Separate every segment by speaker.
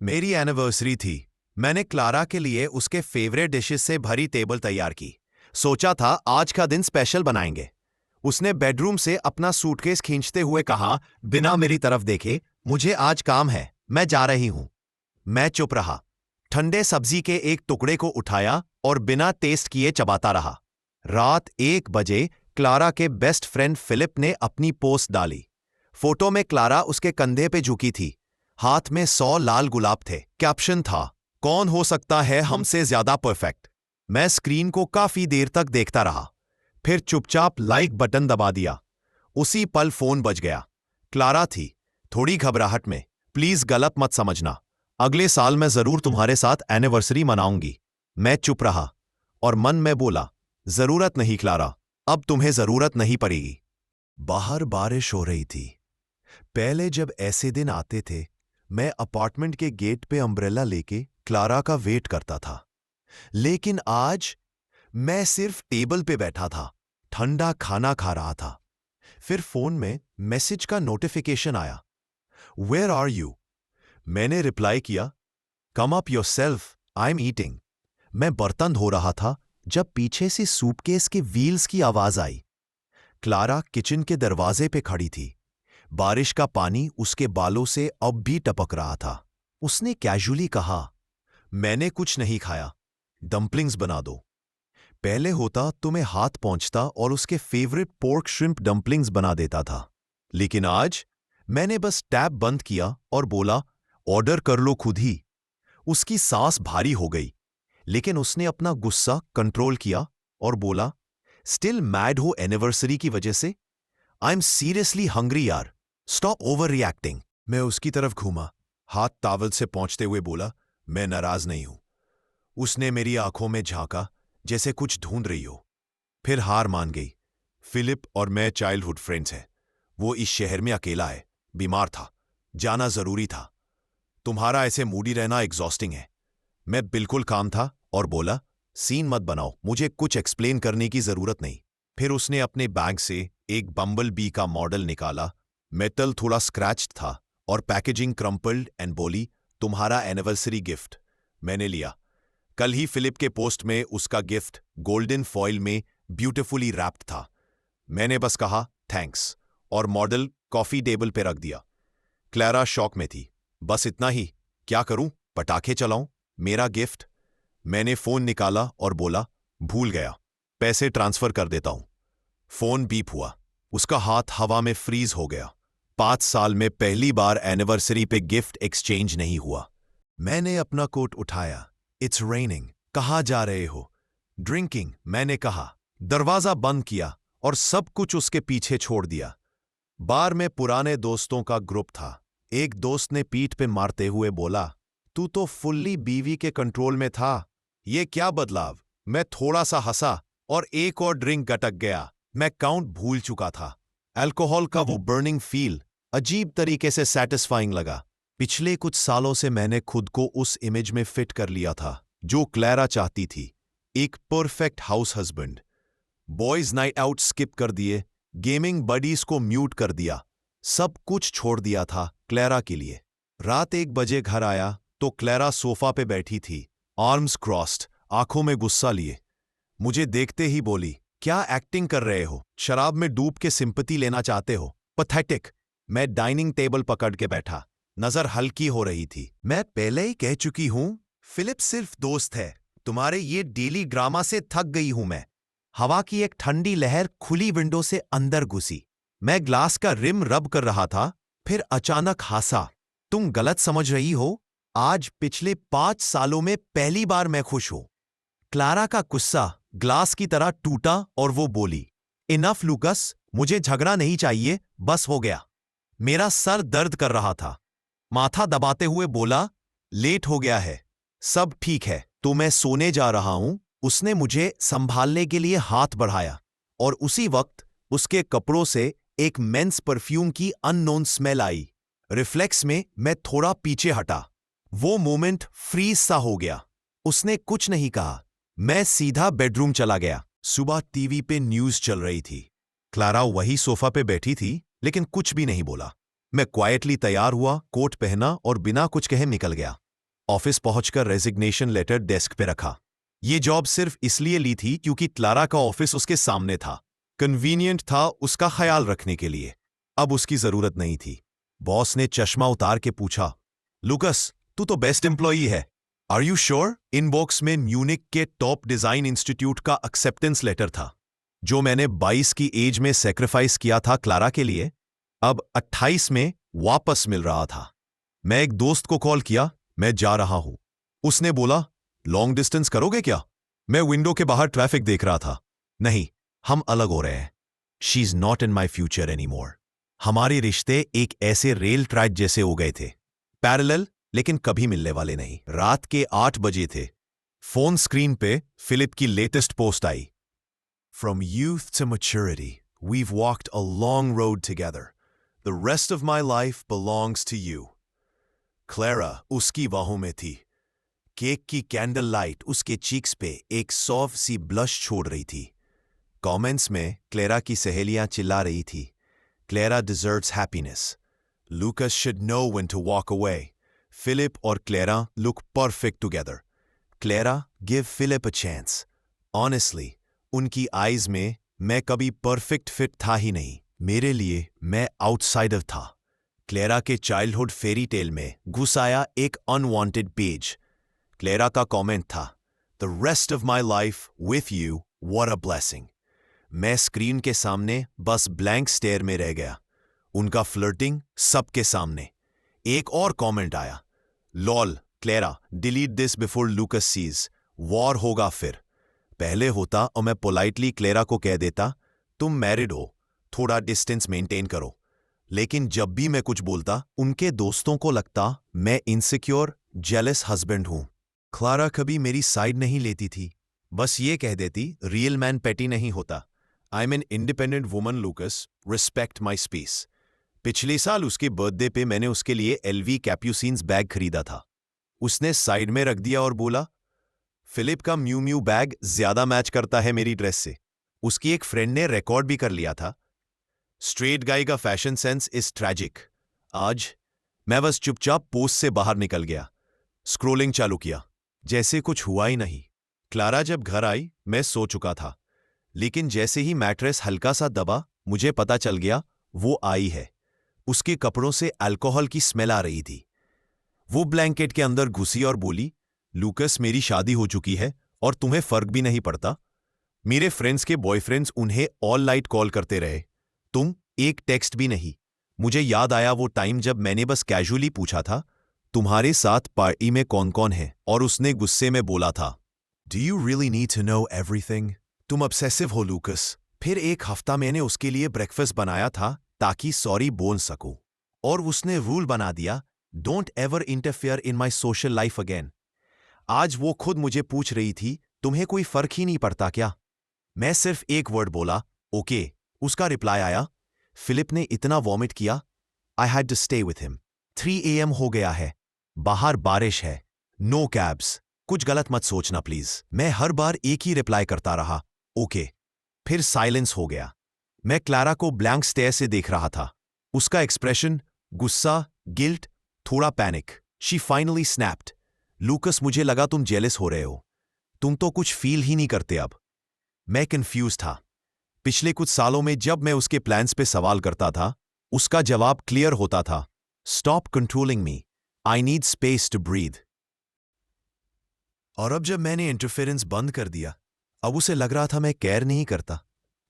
Speaker 1: मेरी एनिवर्सरी थी। मैंने क्लारा के लिए उसके फेवरेट डिशेस से भरी टेबल तैयार की। सोचा था आज का दिन स्पेशल बनाएंगे। उसने बेडरूम से अपना सूटकेस खींचते हुए कहा, बिना मेरी तरफ देखे, मुझे आज काम है, मैं जा रही हूं। मैं चुप रहा। ठंडे सब्जी के एक टुकड़े को उठाया और बिना टेस्ट किए चबाता रहा। रात 1 बजे क्लारा के बेस्ट फ्रेंड फिलिप ने अपनी पोस्ट डाली। फोटो में क्लारा उसके कंधे पे झुकी थी। हाथ में 100 लाल गुलाब थे। कैप्शन था, कौन हो सकता है हमसे ज्यादा परफेक्ट। मैं स्क्रीन को काफी देर तक देखता रहा, फिर चुपचाप लाइक बटन दबा दिया। उसी पल फोन बज गया। क्लारा थी, थोड़ी घबराहट में। प्लीज गलत मत समझना, अगले साल मैं जरूर तुम्हारे साथ एनिवर्सरी मनाऊंगी। मैं चुप रहा और मन में बोला, जरूरत नहीं क्लारा, अब तुम्हें जरूरत नहीं पड़ेगी। बाहर बारिश हो रही थी। पहले जब ऐसे दिन आते थे, मैं अपार्टमेंट के गेट पे अम्ब्रेला लेके क्लारा का वेट करता था। लेकिन आज मैं सिर्फ टेबल पे बैठा था, ठंडा खाना खा रहा था। फिर फोन में मैसेज का नोटिफिकेशन आया, वेयर आर यू। मैंने रिप्लाई किया, come up yourself, I am eating. मैं बर्तन धो रहा था जब पीछे से सूटकेस के व्हील्स की आवाज आई। क्लारा किचन के दरवाजे पे खड़ी थी। बारिश का पानी उसके बालों से अब भी टपक रहा था। उसने कैजुअली कहा, मैंने कुछ नहीं खाया, डम्पलिंग्स बना दो। पहले होता तो मैं हाथ पहुंचता और उसके फेवरेट पोर्क श्रिम्प डम्पलिंग्स बना देता था। लेकिन आज मैंने बस टैब बंद किया और बोला, ऑर्डर कर लो खुद ही। उसकी सांस भारी हो गई, लेकिन उसने अपना गुस्सा कंट्रोल किया और बोला, स्टिल मैड हो एनिवर्सरी की वजह से? आई एम सीरियसली हंग्री यार, स्टॉप ओवर रिएक्टिंग। मैं उसकी तरफ घूमा, हाथ टावल से पहुंचते हुए बोला, मैं नाराज नहीं हूं। उसने मेरी आंखों में झांका, जैसे कुछ ढूंढ रही हो। फिर हार मान गई। फिलिप और मैं चाइल्डहुड फ्रेंड्स हैं। वो इस शहर में अकेला है, बीमार था, जाना जरूरी था। तुम्हारा ऐसे मूडी रहना एग्जॉस्टिंग है। मैं बिल्कुल काम था और बोला, सीन मत बनाओ, मुझे कुछ एक्सप्लेन करने की जरूरत नहीं। फिर उसने अपने बैग से एक बम्बल बी का मॉडल निकाला। मेटल थोड़ा स्क्रैच्ड था और पैकेजिंग क्रम्पल्ड एंड बोली, तुम्हारा एनिवर्सरी गिफ्ट। मैंने लिया। कल ही फिलिप के पोस्ट में उसका गिफ्ट गोल्डन फॉइल में ब्यूटिफुली रैप्ड था। मैंने बस कहा थैंक्स और मॉडल कॉफी टेबल पे रख दिया। क्लारा शॉक में थी। बस इतना ही? क्या करूं, पटाखे चलाऊं? मेरा गिफ्ट? मैंने फोन निकाला और बोला, भूल गया, पैसे ट्रांसफर कर देता हूं। फोन बीप हुआ। उसका हाथ हवा में फ्रीज हो गया। 5 साल में पहली बार एनिवर्सरी पे गिफ्ट एक्सचेंज नहीं हुआ। मैंने अपना कोट उठाया। It's raining. कहाँ जा रहे हो? ड्रिंकिंग, मैंने कहा। दरवाजा बंद किया और सब कुछ उसके पीछे छोड़ दिया। बार में पुराने दोस्तों का ग्रुप था। एक दोस्त ने पीठ पे मारते हुए बोला, तू तो फुल्ली बीवी के कंट्रोल में था, ये क्या बदलाव? मैं थोड़ा सा हंसा और एक और ड्रिंक गटक गया। मैं काउंट भूल चुका था। अल्कोहल का वो बर्निंग फील अजीब तरीके से सैटिस्फाइंग लगा। पिछले कुछ सालों से मैंने खुद को उस इमेज में फिट कर लिया था जो क्लैरा चाहती थी, एक perfect house husband. Boys night out skip कर दिए, गेमिंग बडीज को म्यूट कर दिया, सब कुछ छोड़ दिया था क्लैरा के लिए। रात 1 बजे घर आया तो क्लैरा सोफा पे बैठी थी, आर्म्स क्रॉस्ड, आंखों में गुस्सा लिए। मुझे देखते ही बोली, क्या एक्टिंग कर रहे हो? शराब में डूब के सिंपैथी लेना चाहते हो? पैथेटिक। मैं डाइनिंग टेबल पकड़ के बैठा, नजर हल्की हो रही थी। मैं पहले ही कह चुकी हूं, फिलिप सिर्फ दोस्त है, तुम्हारे ये डेली ड्रामा से थक गई हूं मैं। हवा की एक ठंडी लहर खुली विंडो से अंदर घुसी। मैं ग्लास का रिम रब कर रहा था, फिर अचानक हंसा। तुम गलत समझ रही हो, आज पिछले 5 सालों में पहली बार मैं खुश हूं। क्लारा का गुस्सा ग्लास की तरह टूटा और वो बोली, इनफ लूकस, मुझे झगड़ा नहीं चाहिए, बस हो गया। मेरा सर दर्द कर रहा था। माथा दबाते हुए बोला, लेट हो गया है, सब ठीक है तो मैं सोने जा रहा हूं। उसने मुझे संभालने के लिए हाथ बढ़ाया और उसी वक्त उसके कपड़ों से एक मेंस परफ्यूम की अननोन स्मेल आई। रिफ्लेक्स में मैं थोड़ा पीछे हटा। वो मोमेंट फ्रीज सा हो गया। उसने कुछ नहीं कहा। मैं सीधा बेडरूम चला गया। सुबह टीवी पे न्यूज चल रही थी। क्लारा वही सोफा पे बैठी थी, लेकिन कुछ भी नहीं बोला। मैं क्वाइटली तैयार हुआ, कोट पहना और बिना कुछ कहे निकल गया। ऑफिस पहुंचकर रेजिग्नेशन लेटर डेस्क पे रखा। ये जॉब सिर्फ इसलिए ली थी क्योंकि क्लारा का ऑफिस उसके सामने था, कन्वीनियंट था उसका ख्याल रखने के लिए। अब उसकी जरूरत नहीं थी। बॉस ने चश्मा उतार के पूछा, लूकस, तू तो बेस्ट एम्प्लॉई है, आर यू श्योर? इनबॉक्स में म्यूनिक के टॉप डिजाइन इंस्टीट्यूट का एक्सेप्टेंस लेटर था, जो मैंने 22 की एज में सेक्रीफाइस किया था क्लारा के लिए, अब 28 में वापस मिल रहा था। मैं एक दोस्त को कॉल किया, मैं जा रहा हूं। उसने बोला, लॉन्ग डिस्टेंस करोगे क्या? मैं विंडो के बाहर ट्रैफिक देख रहा था। नहीं, हम अलग हो रहे हैं। She is not in my future any more. हमारे रिश्ते एक ऐसे रेल ट्रैक जैसे हो गए थे, पैरेलल लेकिन कभी मिलने वाले नहीं। रात के 8 बजे थे। फोन स्क्रीन पे फिलिप की लेटेस्ट पोस्ट आई। From youth to maturity, we've walked a long road together. The rest of my life belongs to you. Clara उसकी बाहों में थी। केक की कैंडल लाइट उसके चीक्स पे एक सॉफ्ट सी ब्लश छोड़ रही थी। कमेंट्स में क्लेरा की सहेलियां चिल्ला रही थी, Clara deserves happiness. Lucas should know when to walk away. Philip और Clara look perfect together. Clara, give Philip a chance. Honestly, उनकी आईज में मैं कभी परफेक्ट फिट था ही नहीं। मेरे लिए मैं आउटसाइडर था। क्लेरा के चाइल्डहुड फेरी टेल में घुस आया एक अनवांटेड पेज। क्लेरा का कमेंट था, the rest of my life with you, what a blessing. मैं स्क्रीन के सामने बस ब्लैंक स्टेयर में रह गया। उनका फ्लर्टिंग सबके सामने। एक और कमेंट आया, lol Clara, delete this before Lucas sees, war होगा फिर। पहले होता और मैं पोलाइटली क्लेरा को कह देता, तुम मैरिड हो, थोड़ा डिस्टेंस मेंटेन करो। लेकिन जब भी मैं कुछ बोलता, उनके दोस्तों को लगता मैं इनसिक्योर, जेलस हस्बैंड हूं। क्लारा कभी मेरी साइड नहीं लेती थी, बस ये कह देती, रियल मैन पेटी नहीं होता। I am an independent woman लूकस, respect my space. पिछले साल उसके बर्थडे पे मैंने उसके लिए एलवी कैप्यूसिन्स बैग खरीदा था। उसने साइड में रख दिया और बोला, फिलिप का म्यू म्यू बैग ज्यादा मैच करता है मेरी ड्रेस से। उसकी एक फ्रेंड ने रिकॉर्ड भी कर लिया था। स्ट्रेट गाय का फैशन सेंस इज ट्रैजिक। आज मैं बस चुपचाप पोस्ट से बाहर निकल गया, स्क्रोलिंग चालू किया, जैसे कुछ हुआ ही नहीं। क्लारा जब घर आई, मैं सो चुका था, लेकिन जैसे ही मैट्रेस हल्का सा दबा, मुझे पता चल गया वो आई है। उसके कपड़ों से अल्कोहल की स्मेल आ रही थी। वो ब्लैंकेट के अंदर घुसी और बोली, लूकस, मेरी शादी हो चुकी है और तुम्हें फर्क भी नहीं पड़ता। मेरे फ्रेंड्स के बॉयफ्रेंड्स उन्हें ऑल नाइट कॉल करते रहे, तुम एक टेक्स्ट भी नहीं। मुझे याद आया वो टाइम जब मैंने बस कैजुअली पूछा था, तुम्हारे साथ पार्टी में कौन कौन है, और उसने गुस्से में बोला था, do you really need to know everything? तुम ऑब्सेसिव हो लूकस। फिर एक हफ्ता मैंने उसके लिए ब्रेकफास्ट बनाया था ताकि सॉरी बोल सकूं, और उसने रूल बना दिया, don't ever interfere in my social life again. आज वो खुद मुझे पूछ रही थी, तुम्हें कोई फर्क ही नहीं पड़ता क्या? मैं सिर्फ एक वर्ड बोला, ओके। उसका रिप्लाई आया, फिलिप ने इतना वॉमिट किया, I had to stay with him. 3 AM हो गया है, बाहर बारिश है, नो कैब्स। कुछ गलत मत सोचना प्लीज। मैं हर बार एक ही रिप्लाई करता रहा, ओके। फिर साइलेंस हो गया। मैं क्लारा को ब्लैंक स्टेयर से देख रहा था। उसका एक्सप्रेशन गुस्सा, गिल्ट, थोड़ा पैनिक। शी फाइनली स्नैप्ड, लूकस, मुझे लगा तुम जेलस हो रहे हो। तुम तो कुछ फील ही नहीं करते अब। मैं कंफ्यूज था। पिछले कुछ सालों में जब मैं उसके प्लान्स पे सवाल करता था, उसका जवाब क्लियर होता था, stop controlling me, I need space to breathe. और अब जब मैंने इंटरफेरेंस बंद कर दिया, अब उसे लग रहा था मैं केयर नहीं करता।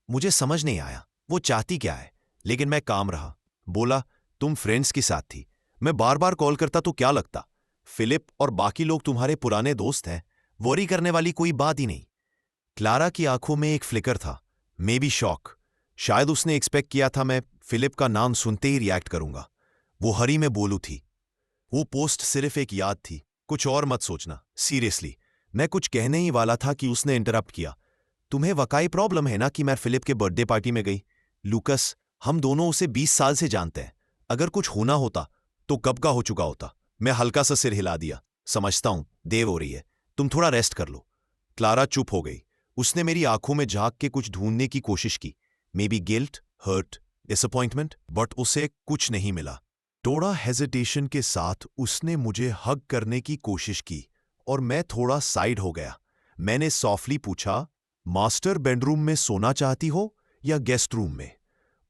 Speaker 1: मुझे समझ नहीं आया वो चाहती क्या है, लेकिन मैं काम रहा। बोला, तुम फ्रेंड्स के साथ थी, मैं बार बार कॉल करता तो क्या लगता? फिलिप और बाकी लोग तुम्हारे पुराने दोस्त हैं, वरी करने वाली कोई बात ही नहीं। क्लारा की आंखों में एक फ्लिकर था, मे बी शॉक। शायद उसने एक्सपेक्ट किया था मैं फिलिप का नाम सुनते ही रिएक्ट करूंगा। वो हरी में बोलू थी, वो पोस्ट सिर्फ एक याद थी, कुछ और मत सोचना। सीरियसली, मैं कुछ कहने ही वाला था कि उसने इंटरप्ट किया, तुम्हें वाकई प्रॉब्लम है ना कि मैं फिलिप के बर्थडे पार्टी में गई? लूकस, हम दोनों उसे 20 साल से जानते हैं। अगर कुछ होना होता तो कब का हो चुका होता। मैं हल्का सा सिर हिला दिया, समझता हूं देर हो रही है, तुम थोड़ा रेस्ट कर लो। क्लारा चुप हो गई। उसने मेरी आंखों में झांक के कुछ ढूंढने की कोशिश की, maybe guilt, hurt, disappointment, but उसे कुछ नहीं मिला। थोड़ा हेजिटेशन के साथ उसने मुझे हग करने की कोशिश की और मैं थोड़ा साइड हो गया। मैंने सॉफ्टली पूछा, मास्टर बेडरूम में सोना चाहती हो या गेस्ट रूम में?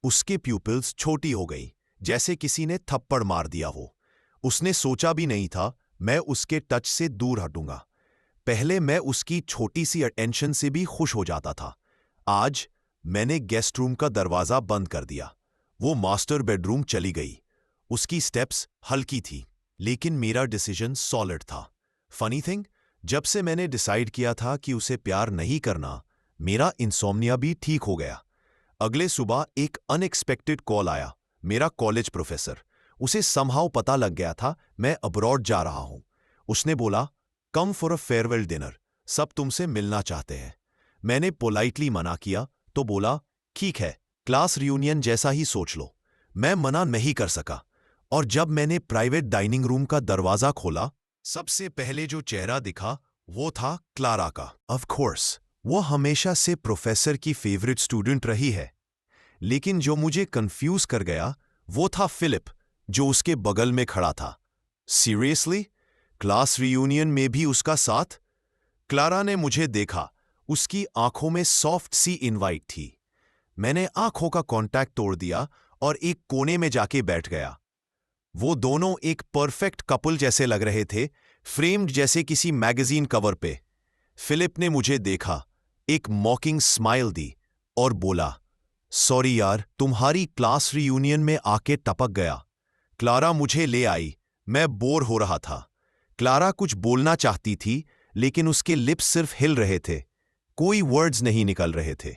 Speaker 1: उसके प्यूपिल्स छोटी हो गई, जैसे किसी ने थप्पड़ मार दिया हो। उसने सोचा भी नहीं था मैं उसके टच से दूर हटूंगा। पहले मैं उसकी छोटी सी अटेंशन से भी खुश हो जाता था। आज मैंने गेस्ट रूम का दरवाजा बंद कर दिया। वो मास्टर बेडरूम चली गई। उसकी स्टेप्स हल्की थी, लेकिन मेरा डिसीजन सॉलिड था। फनी थिंग, जब से मैंने डिसाइड किया था कि उसे प्यार नहीं करना, मेरा इंसोम्निया भी ठीक हो गया। अगले सुबह एक अनएक्सपेक्टेड कॉल आया। मेरा कॉलेज प्रोफेसर। उसे समहाउ पता लग गया था मैं अब्रॉड जा रहा हूं। उसने बोला, come for a farewell dinner, सब तुमसे मिलना चाहते हैं। मैंने पोलाइटली मना किया तो बोला, ठीक है, क्लास रियूनियन जैसा ही सोच लो। मैं मना नहीं कर सका। और जब मैंने प्राइवेट डाइनिंग रूम का दरवाजा खोला, सबसे पहले जो चेहरा दिखा वो था क्लारा का। ऑफ कोर्स, वो हमेशा से प्रोफेसर की फेवरेट स्टूडेंट रही है। लेकिन जो मुझे कंफ्यूज कर गया वो था फिलिप, जो उसके बगल में खड़ा था। सीरियसली, क्लास रियूनियन में भी उसका साथ? क्लारा ने मुझे देखा। उसकी आंखों में सॉफ्ट सी इनवाइट थी। मैंने आंखों का कांटेक्ट तोड़ दिया और एक कोने में जाके बैठ गया। वो दोनों एक परफेक्ट कपल जैसे लग रहे थे, फ्रेम्ड जैसे किसी मैगजीन कवर पे। फिलिप ने मुझे देखा, एक मॉकिंग स्माइल दी और बोला, सॉरी यार, तुम्हारी क्लास रियूनियन में आके टपक गया। क्लारा मुझे ले आई। मैं बोर हो रहा था। क्लारा कुछ बोलना चाहती थी, लेकिन उसके लिप्स सिर्फ हिल रहे थे। कोई वर्ड्स नहीं निकल रहे थे।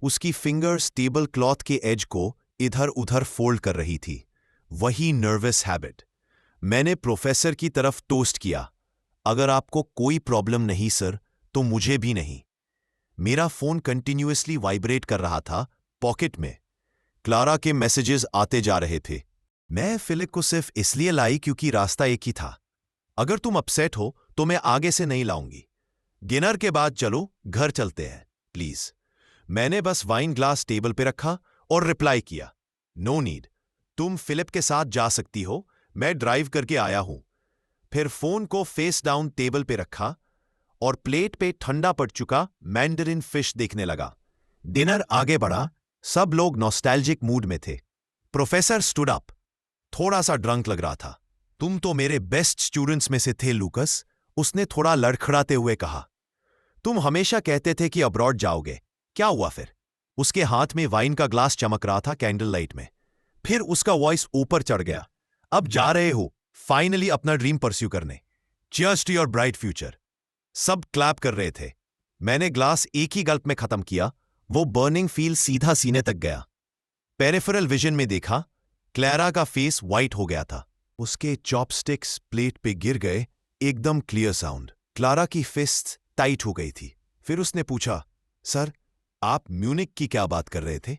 Speaker 1: उसकी फिंगर्स टेबल क्लॉथ के एज को इधर उधर फोल्ड कर रही थी। वही नर्वस हैबिट। मैंने प्रोफेसर की तरफ टोस्ट किया, अगर आपको कोई प्रॉब्लम नहीं सर, तो मुझे भी नहीं। मेरा फोन कंटिन्यूअसली वाइब्रेट कर रहा था, पॉकेट में। क्लारा के मैसेजेस आते जा रहे थे। मैं फिलिप को सिर्फ इसलिए लाई क्योंकि रास्ता एक ही था। अगर तुम अपसेट हो तो मैं आगे से नहीं लाऊंगी। डिनर के बाद चलो, घर चलते हैं प्लीज। मैंने बस वाइन ग्लास टेबल पे रखा और रिप्लाई किया, नो नीड। तुम फिलिप के साथ जा सकती हो, मैं ड्राइव करके आया हूं। फिर फोन को फेस डाउन टेबल पे रखा और प्लेट पे ठंडा पड़ चुका मैंडरिन फिश देखने लगा। डिनर आगे बढ़ा। सब लोग नॉस्टैल्जिक मूड में थे। Professor stood up. थोड़ा सा ड्रंक लग रहा था। तुम तो मेरे बेस्ट स्टूडेंट्स में से थे लूकस, उसने थोड़ा लड़खड़ाते हुए कहा। तुम हमेशा कहते थे कि अब्रॉड जाओगे, क्या हुआ फिर? उसके हाथ में वाइन का ग्लास चमक रहा था कैंडल लाइट में। फिर उसका वॉइस ऊपर चढ़ गया, अब जा रहे हो फाइनली अपना ड्रीम परस्यू करने। Cheers to your bright future. सब क्लैप कर रहे थे। मैंने ग्लास एक ही गल्प में खत्म किया। वो बर्निंग फील सीधा सीने तक गया। पेरिफेरल विजन में देखा, क्लैरा का फेस वाइट हो गया था। उसके चॉपस्टिक्स प्लेट पे गिर गए, एकदम क्लियर साउंड। क्लारा की फिस्ट टाइट हो गई थी। फिर उसने पूछा, सर, आप म्यूनिक की क्या बात कर रहे थे?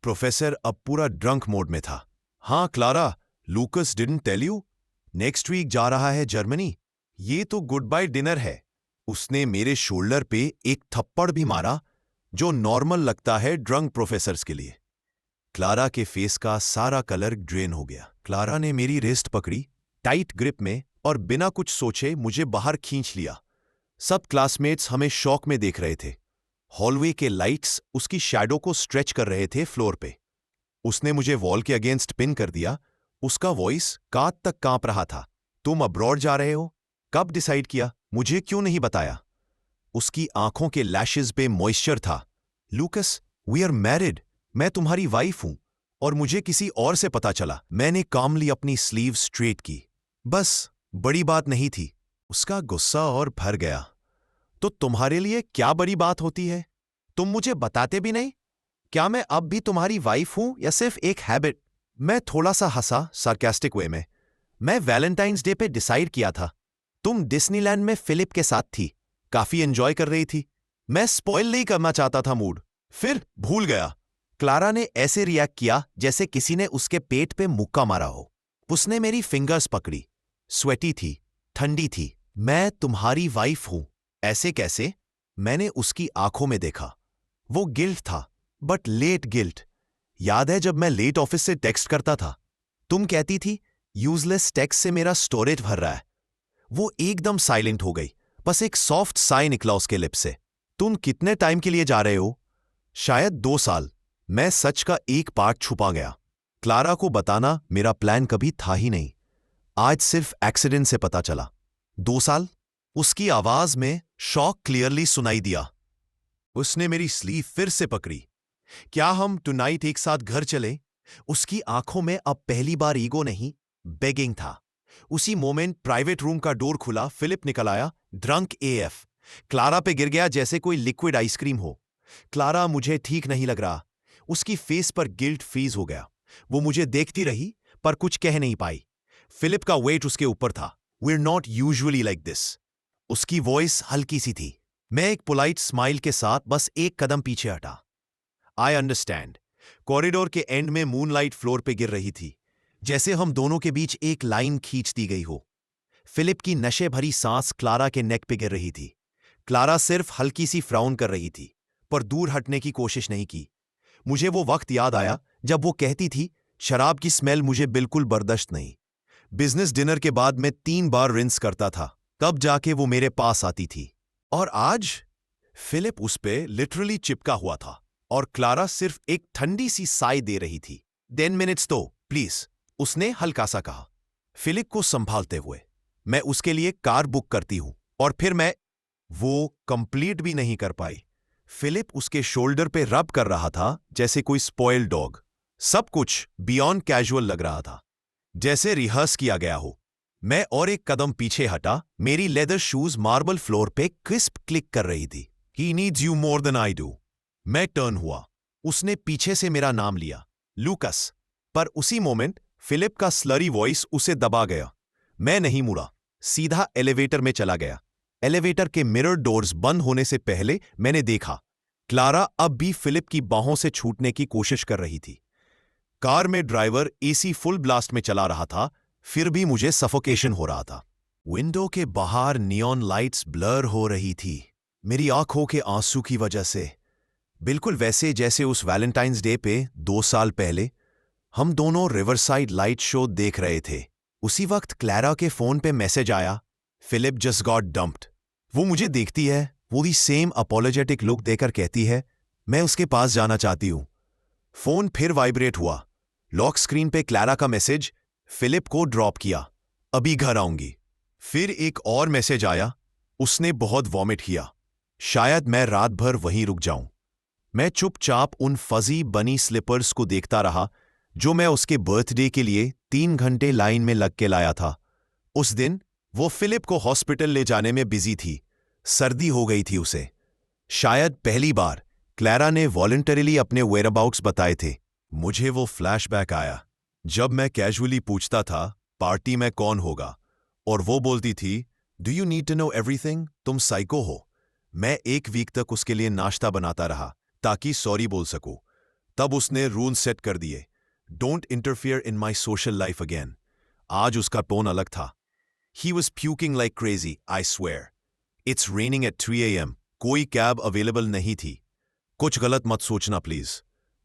Speaker 1: प्रोफेसर अब पूरा ड्रंक मोड में था। हाँ Clara, Lucas didn't tell you? Next week जा रहा है जर्मनी। ये तो गुड बाय डिनर है। उसने मेरे शोल्डर पे एक थप्पड़ भी मारा, जो नॉर्मल लगता है ड्रंक प्रोफेसर्स के लिए। क्लारा के फेस का सारा कलर ड्रेन हो गया। क्लारा ने मेरी रिस्ट पकड़ी टाइट ग्रिप में और बिना कुछ सोचे मुझे बाहर खींच लिया। सब क्लासमेट्स हमें शॉक में देख रहे थे। हॉलवे के लाइट्स उसकी शैडो को स्ट्रेच कर रहे थे फ्लोर पे। उसने मुझे वॉल के अगेंस्ट पिन कर दिया। उसका वॉइस कांध तक कांप रहा था। तुम अब्रॉड जा रहे हो? कब डिसाइड किया? मुझे क्यों नहीं बताया? उसकी आंखों के लैशेस पे मॉइस्चर था। Lucas, we are married. मैं तुम्हारी वाइफ हूं और मुझे किसी और से पता चला। मैंने कामली अपनी स्लीव स्ट्रेट की। बस, बड़ी बात नहीं थी। उसका गुस्सा और भर गया। तो तुम्हारे लिए क्या बड़ी बात होती है? तुम मुझे बताते भी नहीं? क्या मैं अब भी तुम्हारी वाइफ हूं या सिर्फ एक हैबिट? मैं थोड़ा सा हंसा सार्केस्टिक वे में। मैं वैलेंटाइंस डे पे डिसाइड किया था। तुम डिज्नीलैंड में फिलिप के साथ थी, काफी एंजॉय कर रही थी। मैं स्पॉइल नहीं करना चाहता था मूड। फिर भूल गया। क्लारा ने ऐसे रिएक्ट किया जैसे किसी ने उसके पेट पे मुक्का मारा हो। उसने मेरी फिंगर्स पकड़ी। स्वेटी थी, ठंडी थी। मैं तुम्हारी वाइफ हूं, ऐसे कैसे? मैंने उसकी आंखों में देखा। वो गिल्ट था, बट लेट गिल्ट। याद है जब मैं लेट ऑफिस से टेक्स्ट करता था? तुम कहती थी यूजलेस टेक्स्ट से मेरा स्टोरेज भर रहा है। वो एकदम साइलेंट हो गई, बस एक सॉफ्ट साई निकला उसके लिप से। तुम कितने टाइम के लिए जा रहे हो? शायद 2 साल। मैं सच का एक पार्ट छुपा गया। क्लारा को बताना मेरा प्लान कभी था ही नहीं। आज सिर्फ एक्सीडेंट से पता चला। 2 साल? उसकी आवाज में शॉक क्लियरली सुनाई दिया। उसने मेरी स्लीव फिर से पकड़ी। क्या हम टुनाइट एक साथ घर चले? उसकी आंखों में अब पहली बार ईगो नहीं, बेगिंग था। उसी मोमेंट प्राइवेट रूम का डोर खुला, फिलिप निकल आया, ड्रंक एएफ। क्लारा पे गिर गया जैसे कोई लिक्विड आइसक्रीम हो। क्लारा मुझे ठीक नहीं लग रहा। उसकी फेस पर गिल्ट फ्रीज हो गया। वो मुझे देखती रही पर कुछ कह नहीं पाई। फिलिप का वेट उसके ऊपर था। We are not usually like this. उसकी वॉइस हल्की सी थी। मैं एक पोलाइट स्माइल के साथ बस एक कदम पीछे हटा। I understand. कॉरिडोर के एंड में मूनलाइट फ्लोर पे गिर रही थी, जैसे हम दोनों के बीच एक लाइन खींच दी गई हो। फिलिप की नशे भरी सांस क्लारा के नेक पे गिर रही थी। क्लारा सिर्फ हल्की सी फ्राउन कर रही थी, पर दूर हटने की कोशिश नहीं की। मुझे वो वक्त याद आया जब वो कहती थी, शराब की स्मेल मुझे बिल्कुल बर्दाश्त नहीं। बिजनेस डिनर के बाद मैं 3 बार रिंस करता था, तब जाके वो मेरे पास आती थी। और आज फिलिप उस पे लिटरली चिपका हुआ था और क्लारा सिर्फ एक ठंडी सी साई दे रही थी। 10 मिनट्स तो प्लीज, उसने हल्का सा कहा, फिलिप को संभालते हुए। मैं उसके लिए कार बुक करती हूं। और फिर मैं वो कंप्लीट भी नहीं कर पाई। फिलिप उसके शोल्डर पे रब कर रहा था जैसे कोई स्पॉइल्ड डॉग। सब कुछ बियॉन्ड कैजुअल लग रहा था, जैसे रिहर्स किया गया हो। मैं और एक कदम पीछे हटा। मेरी लेदर शूज मार्बल फ्लोर पे क्रिस्प क्लिक कर रही थी। He needs you more than I do. मैं टर्न हुआ। उसने पीछे से मेरा नाम लिया, लूकस। पर उसी मोमेंट फिलिप का स्लरी वॉइस उसे दबा गया। मैं नहीं मुड़ा, सीधा एलिवेटर में चला गया। एलिवेटर के मिरर डोर्स बंद होने से पहले मैंने देखा, क्लारा अब भी फिलिप की बाहों से छूटने की कोशिश कर रही थी। कार में ड्राइवर एसी फुल ब्लास्ट में चला रहा था, फिर भी मुझे सफोकेशन हो रहा था। विंडो के बाहर नियॉन लाइट्स ब्लर हो रही थी, मेरी आंखों के आंसू की वजह से। बिल्कुल वैसे जैसे उस वैलेंटाइंस डे पे 2 साल पहले हम दोनों रिवरसाइड लाइट शो देख रहे थे। उसी वक्त क्लैरा के फोन पे मैसेज आया, फिलिप जस्ट गॉट डंप्ड। वो मुझे देखती है, वो ही सेम अपोलोजेटिक लुक देकर कहती है, मैं उसके पास जाना चाहती हूं। फोन फिर वाइब्रेट हुआ। लॉक स्क्रीन पे क्लैरा का मैसेज, फिलिप को ड्रॉप किया, अभी घर आऊंगी। फिर एक और मैसेज आया, उसने बहुत वॉमिट किया, शायद मैं रात भर वहीं रुक जाऊं। मैं चुपचाप उन फजी बनी स्लीपर्स को देखता रहा जो मैं उसके बर्थडे के लिए 3 घंटे लाइन में लग के लाया था। उस दिन वो फिलिप को हॉस्पिटल ले जाने में बिजी थी। सर्दी हो गई थी उसे। शायद पहली बार क्लैरा ने वॉलंटरीली अपने वेयरअबाउट्स बताए थे। मुझे वो फ्लैशबैक आया जब मैं कैजुअली पूछता था, पार्टी में कौन होगा, और वो बोलती थी, do you need to know everything, तुम साइको हो। मैं 1 वीक तक उसके लिए नाश्ता बनाता रहा ताकि सॉरी बोल सकूं। तब उसने रूल सेट कर दिए, don't interfere in my social life again. आज उसका टोन अलग था। He was puking like crazy, I swear. It's raining at 3 a.m. कोई कैब अवेलेबल नहीं थी। कुछ गलत मत सोचना प्लीज।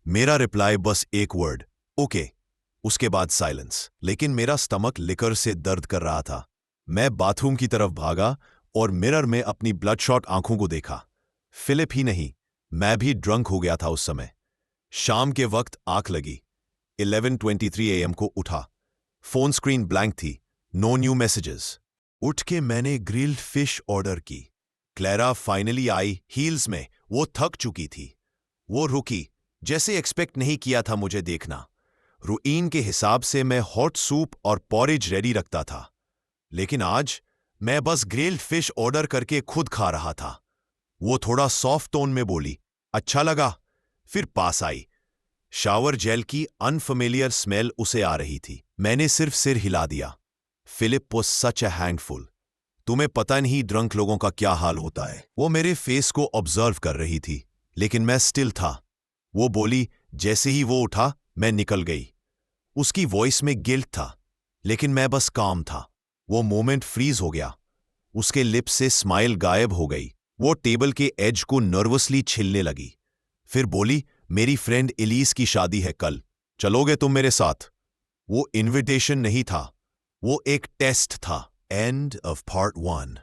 Speaker 1: मेरा रिप्लाई बस एक वर्ड, ओके। उसके बाद साइलेंस। लेकिन मेरा स्टमक लिकर से दर्द कर रहा था। मैं बाथरूम की तरफ भागा और मिरर में अपनी ब्लडशॉट आंखों को देखा। फिलिप ही नहीं, मैं भी ड्रंक हो गया था उस समय। शाम के वक्त आंख लगी। 11:23 a.m. को उठा। फोन स्क्रीन ब्लैंक थी, नो न्यू मैसेजेस। उठ के मैंने ग्रिल्ड फिश ऑर्डर की। क्लैरा फाइनली आई, हील्स में। वो थक चुकी थी। वो रुकी, जैसे एक्सपेक्ट नहीं किया था मुझे देखना। रूटीन के हिसाब से मैं हॉट सूप और पॉरेज रेडी रखता था, लेकिन आज मैं बस ग्रिल्ड फिश ऑर्डर करके खुद खा रहा था। वो थोड़ा सॉफ्ट टोन में बोली, अच्छा लगा। फिर पास आई। शावर जेल की अनफेमिलियर स्मेल उसे आ रही थी। मैंने सिर्फ सिर हिला दिया। Philip was such a handful. तुम्हें पता नहीं ड्रंक लोगों का क्या हाल होता है। वो मेरे फेस को ऑब्जर्व कर रही थी, लेकिन मैं स्टिल था। वो बोली, जैसे ही वो उठा मैं निकल गई। उसकी वॉइस में गिल्ट था, लेकिन मैं बस काम था। वो मोमेंट फ्रीज हो गया। उसके लिप्स से स्माइल गायब हो गई। वो टेबल के एज को नर्वसली छिलने लगी। फिर बोली, मेरी फ्रेंड एलिस की शादी है कल, चलोगे तुम मेरे साथ? वो इनविटेशन नहीं था, वो एक टेस्ट था। End of part 1।